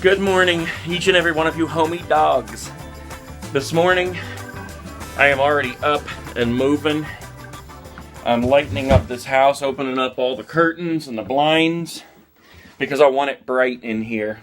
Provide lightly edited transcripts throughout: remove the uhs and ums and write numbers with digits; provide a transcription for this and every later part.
Good morning, each and every one of you homie dogs. This morning, I am already up and moving. I'm lightening up this house, opening up all the curtains and the blinds, because I want it bright in here.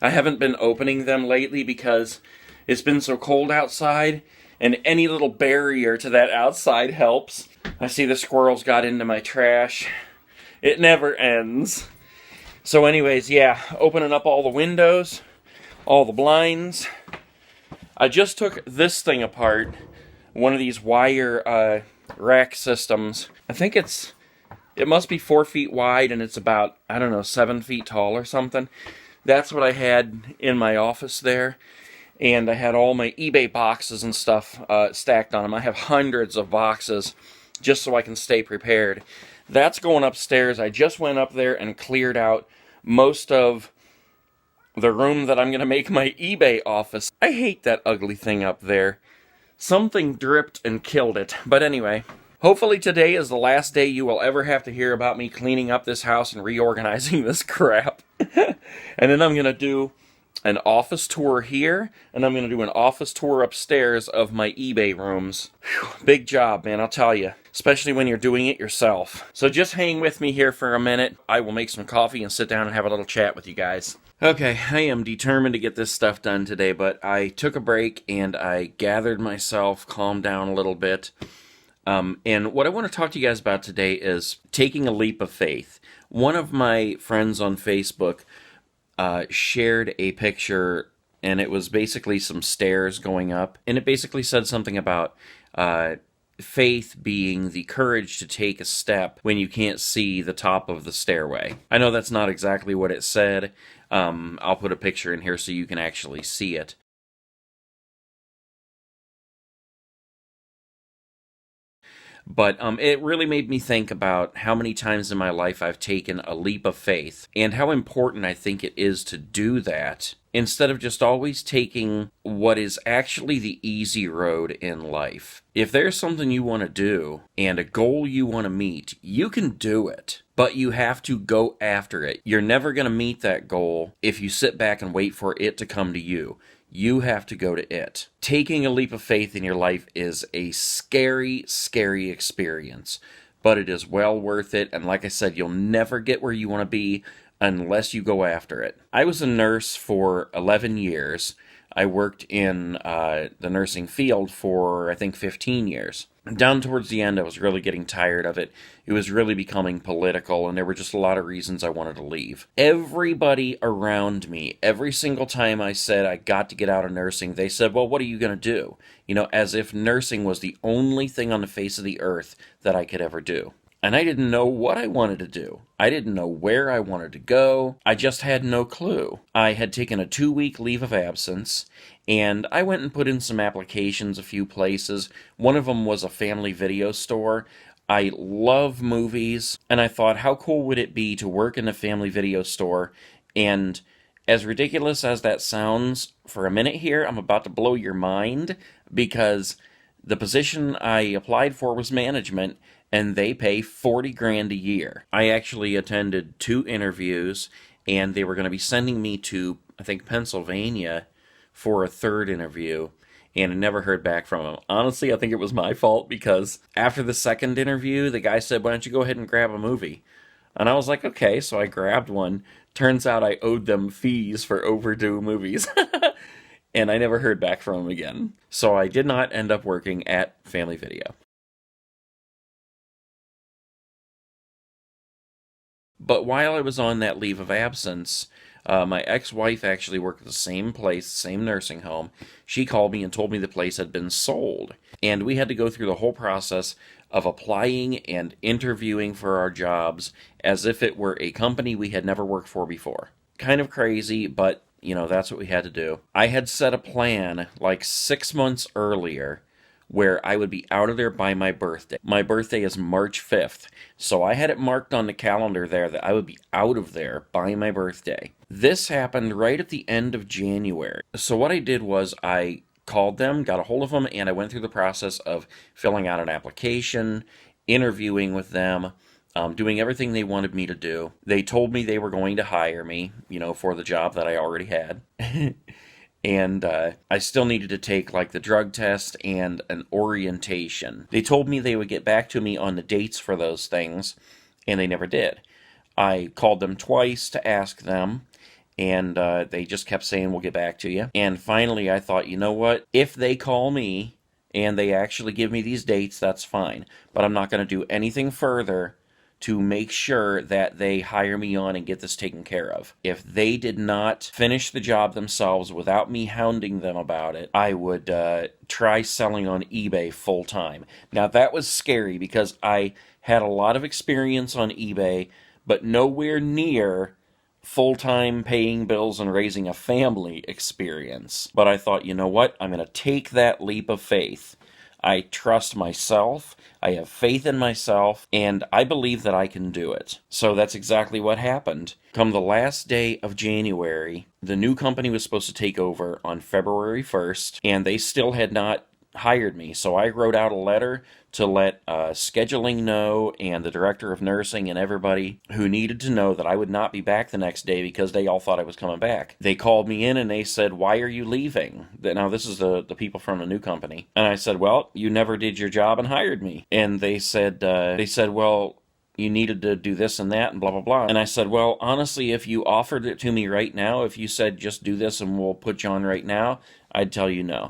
I haven't been opening them lately because it's been so cold outside, and any little barrier to that outside helps. I see the squirrels got into my trash. It never ends. So anyways, yeah, opening up all the windows, all the blinds. I just took this thing apart, one of these wire rack systems. I think it must be 4 feet wide and it's about, 7 feet tall or something. That's what I had in my office there. And I had all my eBay boxes and stuff stacked on them. I have hundreds of boxes just so I can stay prepared. That's going upstairs. I just went up there and cleared out most of the room that I'm going to make my eBay office. I hate that ugly thing up there. Something dripped and killed it. But anyway, hopefully today is the last day you will ever have to hear about me cleaning up this house and reorganizing this crap. And then I'm going to do an office tour here, and I'm going to do an office tour upstairs of my eBay rooms. Whew, big job, man, I'll tell you. Especially when you're doing it yourself. So just hang with me here for a minute. I will make some coffee and sit down and have a little chat with you guys. Okay, I am determined to get this stuff done today, but I took a break and I gathered myself, calmed down a little bit. And what I want to talk to you guys about today is taking a leap of faith. One of my friends on Facebook shared a picture, and it was basically some stairs going up, and it basically said something about faith being the courage to take a step when you can't see the top of the stairway. I know that's not exactly what it said. I'll put a picture in here so you can actually see it. But it really made me think about how many times in my life I've taken a leap of faith and how important I think it is to do that instead of just always taking what is actually the easy road in life. If there's something you want to do and a goal you want to meet, you can do it, but you have to go after it. You're never going to meet that goal if you sit back and wait for it to come to you. You have to go to it. Taking a leap of faith in your life is a scary, scary experience, but it is well worth it. And like I said, you'll never get where you want to be unless you go after it. I was a nurse for 11 years. I worked in the nursing field for, I think, 15 years. Down towards the end, I was really getting tired of it. It was really becoming political, and there were just a lot of reasons I wanted to leave. Everybody around me, every single time I said I got to get out of nursing, they said, well, what are you going to do? You know, as if nursing was the only thing on the face of the earth that I could ever do. And I didn't know what I wanted to do. I didn't know where I wanted to go. I just had no clue. I had taken a 2-week leave of absence, and I went and put in some applications a few places. One of them was a family video store. I love movies, and I thought, how cool would it be to work in a family video store? And as ridiculous as that sounds, for a minute here, I'm about to blow your mind, because the position I applied for was management, and they pay $40,000 a year. I actually attended 2 interviews, and they were going to be sending me to, I think, Pennsylvania for a 3rd interview, and I never heard back from them. Honestly, I think it was my fault, because after the 2nd interview, the guy said, why don't you go ahead and grab a movie? And I was like, okay, so I grabbed one. Turns out I owed them fees for overdue movies. And I never heard back from them again. So I did not end up working at Family Video. But while I was on that leave of absence, my ex-wife actually worked at the same place, same nursing home. She called me and told me the place had been sold. And we had to go through the whole process of applying and interviewing for our jobs as if it were a company we had never worked for before. Kind of crazy, but, you know, that's what we had to do. I had set a plan like 6 months earlier where I would be out of there by my birthday. My birthday is March 5th, so I had it marked on the calendar there that I would be out of there by my birthday. This happened right at the end of January. So what I did was I called them, got a hold of them, and I went through the process of filling out an application, interviewing with them, doing everything they wanted me to do. They told me they were going to hire me, for the job that I already had. And I still needed to take like the drug test and an orientation. They told me they would get back to me on the dates for those things, and they never did. I called them twice to ask them, and they just kept saying, we'll get back to you. And finally I thought, you know what? If they call me and they actually give me these dates, that's fine. But I'm not going to do anything further to make sure that they hire me on and get this taken care of. If they did not finish the job themselves without me hounding them about it, I would try selling on eBay full time. Now that was scary because I had a lot of experience on eBay, but nowhere near full-time paying bills and raising a family experience. But I thought, you know what? I'm going to take that leap of faith. I trust myself, I have faith in myself, and I believe that I can do it. So that's exactly what happened. Come the last day of January, the new company was supposed to take over on February 1st, and they still had not hired me. So I wrote out a letter to let scheduling know and the director of nursing and everybody who needed to know that I would not be back the next day because they all thought I was coming back. They called me in and they said, why are you leaving? Now this is the people from the new company. And I said, well, you never did your job and hired me. And they said, well, you needed to do this and that and blah, blah, blah. And I said, well, honestly, if you offered it to me right now, if you said just do this and we'll put you on right now, I'd tell you no.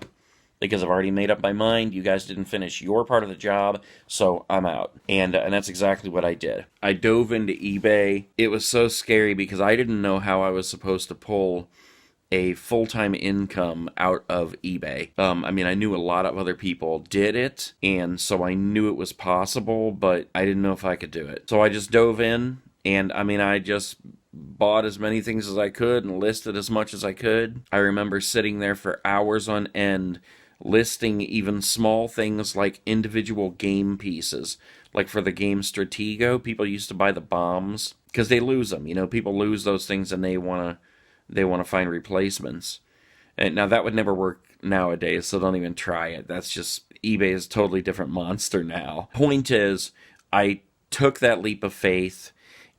Because I've already made up my mind, you guys didn't finish your part of the job, so I'm out. And that's exactly what I did. I dove into eBay. It was so scary because I didn't know how I was supposed to pull a full-time income out of eBay. I knew a lot of other people did it, and so I knew it was possible, but I didn't know if I could do it. So I just dove in, and I just bought as many things as I could and listed as much as I could. I remember sitting there for hours on end listing even small things like individual game pieces. Like for the game Stratego, people used to buy the bombs because they lose them. People lose those things and they want to find replacements. And now that would never work nowadays, so don't even try it. That's just, eBay is a totally different monster now. Point is, I took that leap of faith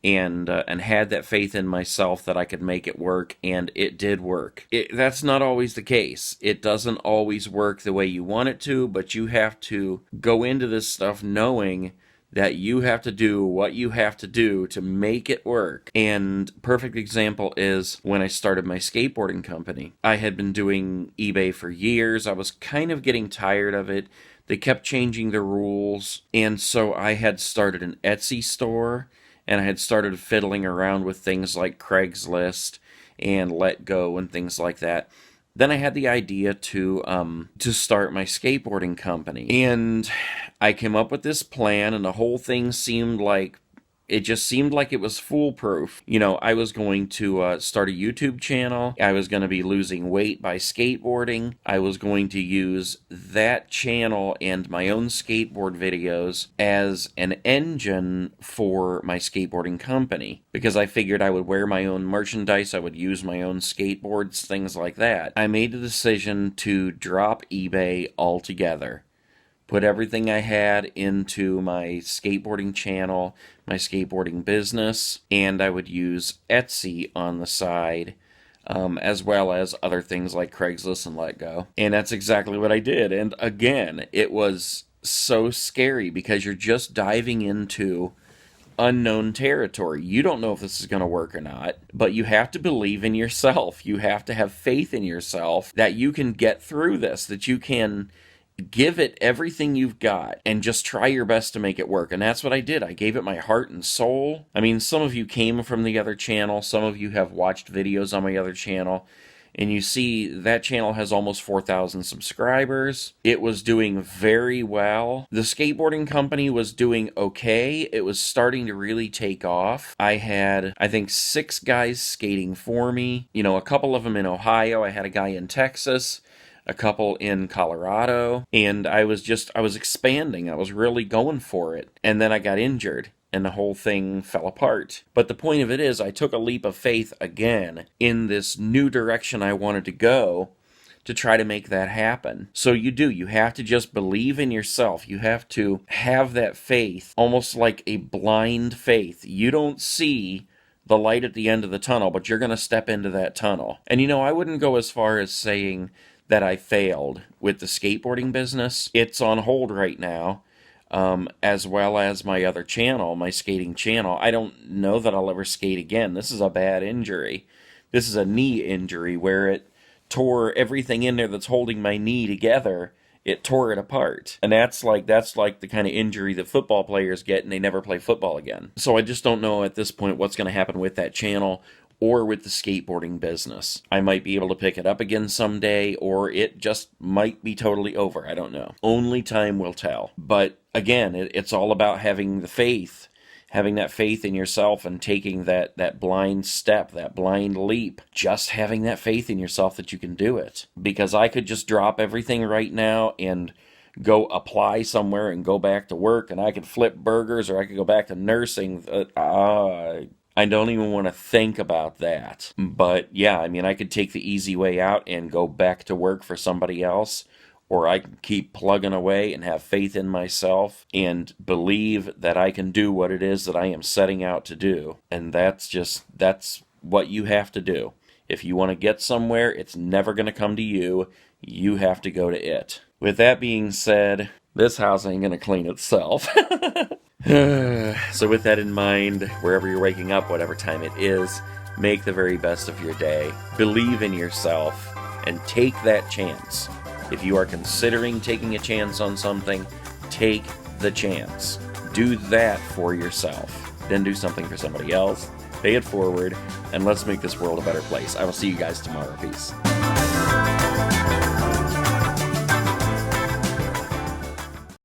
and had that faith in myself that I could make it work, and it did work. That's not always the case. It doesn't always work the way you want it to, but you have to go into this stuff knowing that you have to do what you have to do to make it work. And perfect example is when I started my skateboarding company. I had been doing eBay for years. I was kind of getting tired of it. They kept changing the rules, and so I had started an Etsy store, and I had started fiddling around with things like Craigslist and Letgo and things like that. Then I had the idea to start my skateboarding company. And I came up with this plan, and the whole thing seemed like it was foolproof. I was going to start a YouTube channel. I was going to be losing weight by skateboarding. I was going to use that channel and my own skateboard videos as an engine for my skateboarding company. Because I figured I would wear my own merchandise, I would use my own skateboards, things like that. I made the decision to drop eBay altogether. Put everything I had into my skateboarding channel, my skateboarding business, and I would use Etsy on the side, as well as other things like Craigslist and Letgo. And that's exactly what I did. And again, it was so scary because you're just diving into unknown territory. You don't know if this is going to work or not, but you have to believe in yourself. You have to have faith in yourself that you can get through this, that you can give it everything you've got and just try your best to make it work. And that's what I did. I gave it my heart and soul. Some of you came from the other channel. Some of you have watched videos on my other channel. And you see that channel has almost 4,000 subscribers. It was doing very well. The skateboarding company was doing okay. It was starting to really take off. I had, I think, 6 guys skating for me. A couple of them in Ohio. I had a guy in Texas, a couple in Colorado, and I was expanding. I was really going for it. And then I got injured, and the whole thing fell apart. But the point of it is, I took a leap of faith again in this new direction I wanted to go to try to make that happen. So you have to just believe in yourself. You have to have that faith, almost like a blind faith. You don't see the light at the end of the tunnel, but you're going to step into that tunnel. And I wouldn't go as far as saying that I failed with the skateboarding business. It's on hold right now, as well as my other channel, my skating channel. I don't know that I'll ever skate again. This is a bad injury. This is a knee injury where it tore everything in there that's holding my knee together. It tore it apart. And that's like the kind of injury that football players get and they never play football again. So I just don't know at this point what's going to happen with that channel or with the skateboarding business. I might be able to pick it up again someday, or it just might be totally over. I don't know. Only time will tell. But again, it's all about having the faith. Having that faith in yourself and taking that blind step, that blind leap. Just having that faith in yourself that you can do it. Because I could just drop everything right now and go apply somewhere and go back to work, and I could flip burgers, or I could go back to nursing. I don't even want to think about that. But yeah, I could take the easy way out and go back to work for somebody else. Or I can keep plugging away and have faith in myself and believe that I can do what it is that I am setting out to do. And that's what you have to do. If you want to get somewhere, it's never going to come to you. You have to go to it. With that being said, this house ain't going to clean itself. So with that in mind, wherever you're waking up, whatever time it is, make the very best of your day. Believe in yourself and take that chance. If you are considering taking a chance on something, take the chance. Do that for yourself. Then do something for somebody else. Pay it forward, and let's make this world a better place. I will see you guys tomorrow. Peace.